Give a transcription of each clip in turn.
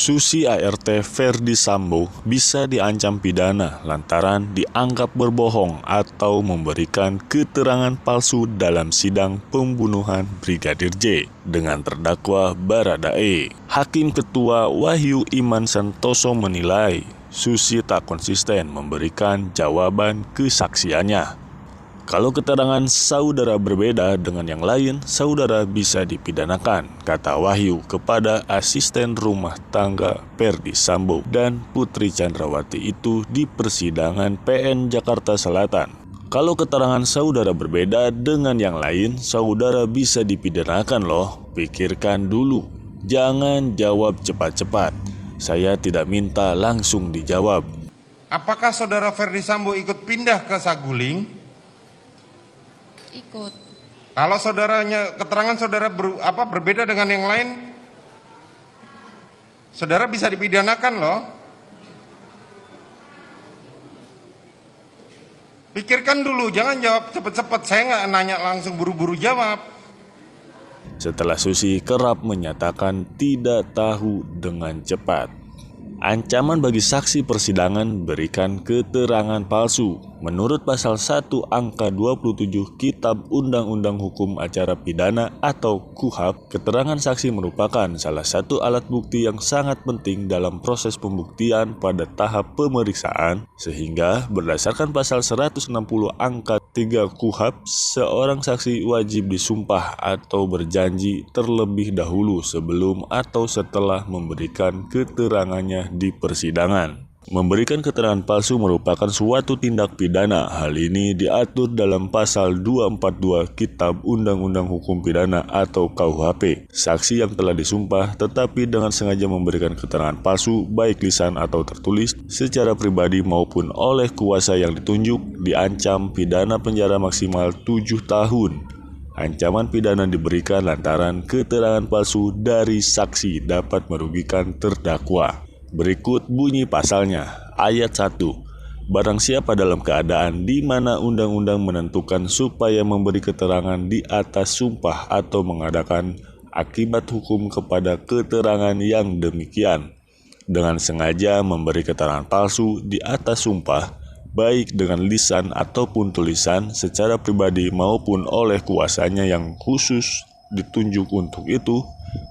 Susi ART Ferdi Sambo bisa diancam pidana lantaran dianggap berbohong atau memberikan keterangan palsu dalam sidang pembunuhan Brigadir J dengan terdakwa Baradae. Hakim Ketua Wahyu Iman Santoso menilai Susi tak konsisten memberikan jawaban kesaksiannya. Kalau keterangan saudara berbeda dengan yang lain, saudara bisa dipidanakan, kata Wahyu kepada asisten rumah tangga Ferdi Sambo dan Putri Chandrawati itu di persidangan PN Jakarta Selatan. Kalau keterangan saudara berbeda dengan yang lain, saudara bisa dipidanakan loh. Pikirkan dulu, jangan jawab cepat-cepat. Saya tidak minta langsung dijawab. Apakah saudara Ferdi Sambo ikut pindah ke Saguling? Ikut. Kalau keterangan saudara berbeda dengan yang lain, saudara bisa dipidanakan loh. Pikirkan dulu, jangan jawab cepat-cepat. Saya nggak nanya langsung buru-buru jawab. Setelah Susi kerap menyatakan tidak tahu dengan cepat. Ancaman bagi saksi persidangan berikan keterangan palsu. Menurut pasal 1 angka 27 Kitab Undang-Undang Hukum Acara Pidana atau KUHP, keterangan saksi merupakan salah satu alat bukti yang sangat penting dalam proses pembuktian pada tahap pemeriksaan, sehingga berdasarkan pasal 160 angka 3 KUHP, seorang saksi wajib disumpah atau berjanji terlebih dahulu sebelum atau setelah memberikan keterangannya di persidangan. Memberikan keterangan palsu merupakan suatu tindak pidana. Hal ini diatur dalam pasal 242 Kitab Undang-Undang Hukum Pidana atau KUHP. Saksi yang telah disumpah tetapi dengan sengaja memberikan keterangan palsu baik lisan atau tertulis secara pribadi maupun oleh kuasa yang ditunjuk diancam pidana penjara maksimal 7 tahun. Ancaman pidana diberikan lantaran keterangan palsu dari saksi dapat merugikan terdakwa. Berikut bunyi pasalnya. Ayat 1. Barang siapa dalam keadaan di mana undang-undang menentukan supaya memberi keterangan di atas sumpah atau mengadakan akibat hukum kepada keterangan yang demikian, dengan sengaja memberi keterangan palsu di atas sumpah, baik dengan lisan ataupun tulisan secara pribadi maupun oleh kuasanya yang khusus ditunjuk untuk itu,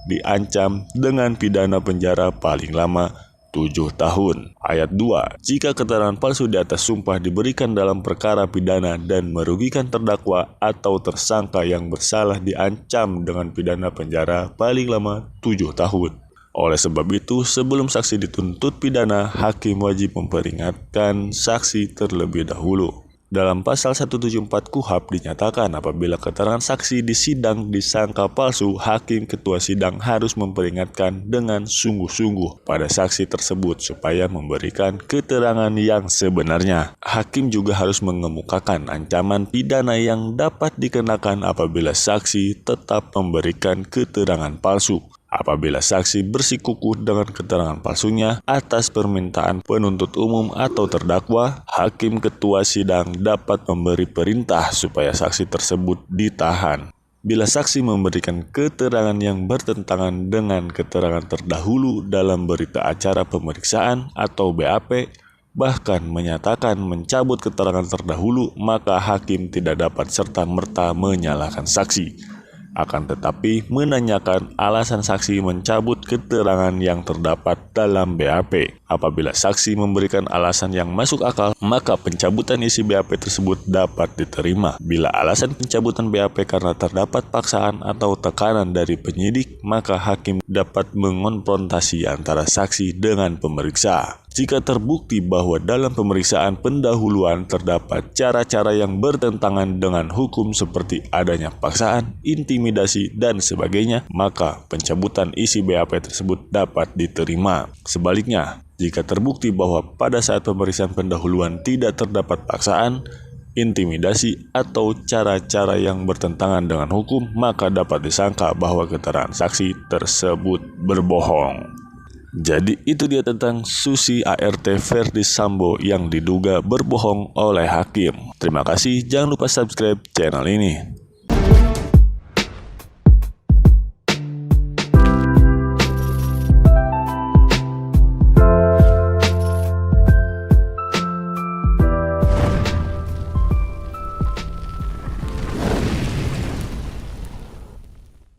diancam dengan pidana penjara paling lama 7 tahun. Ayat 2. Jika keterangan palsu di atas sumpah diberikan dalam perkara pidana dan merugikan terdakwa atau tersangka yang bersalah diancam dengan pidana penjara paling lama 7 tahun. Oleh sebab itu, sebelum saksi dituntut pidana, hakim wajib memperingatkan saksi terlebih dahulu. Dalam pasal 174 KUHP dinyatakan apabila keterangan saksi di sidang disangka palsu, hakim ketua sidang harus memperingatkan dengan sungguh-sungguh pada saksi tersebut supaya memberikan keterangan yang sebenarnya. Hakim juga harus mengemukakan ancaman pidana yang dapat dikenakan apabila saksi tetap memberikan keterangan palsu. Apabila saksi bersikukuh dengan keterangan palsunya atas permintaan penuntut umum atau terdakwa, hakim ketua sidang dapat memberi perintah supaya saksi tersebut ditahan. Bila saksi memberikan keterangan yang bertentangan dengan keterangan terdahulu dalam berita acara pemeriksaan atau BAP, bahkan menyatakan mencabut keterangan terdahulu, maka hakim tidak dapat serta-merta menyalahkan saksi. Akan tetapi menanyakan alasan saksi mencabut keterangan yang terdapat dalam BAP. Apabila saksi memberikan alasan yang masuk akal, maka pencabutan isi BAP tersebut dapat diterima. Bila alasan pencabutan BAP karena terdapat paksaan atau tekanan dari penyidik, maka hakim dapat mengonfrontasi antara saksi dengan pemeriksa. Jika terbukti bahwa dalam pemeriksaan pendahuluan terdapat cara-cara yang bertentangan dengan hukum seperti adanya paksaan, intimidasi, dan sebagainya, maka pencabutan isi BAP tersebut dapat diterima. Sebaliknya, jika terbukti bahwa pada saat pemeriksaan pendahuluan tidak terdapat paksaan, intimidasi, atau cara-cara yang bertentangan dengan hukum, maka dapat disangka bahwa keterangan saksi tersebut berbohong. Jadi itu dia tentang Susi ART Ferdi Sambo yang diduga berbohong oleh hakim. Terima kasih, jangan lupa subscribe channel ini.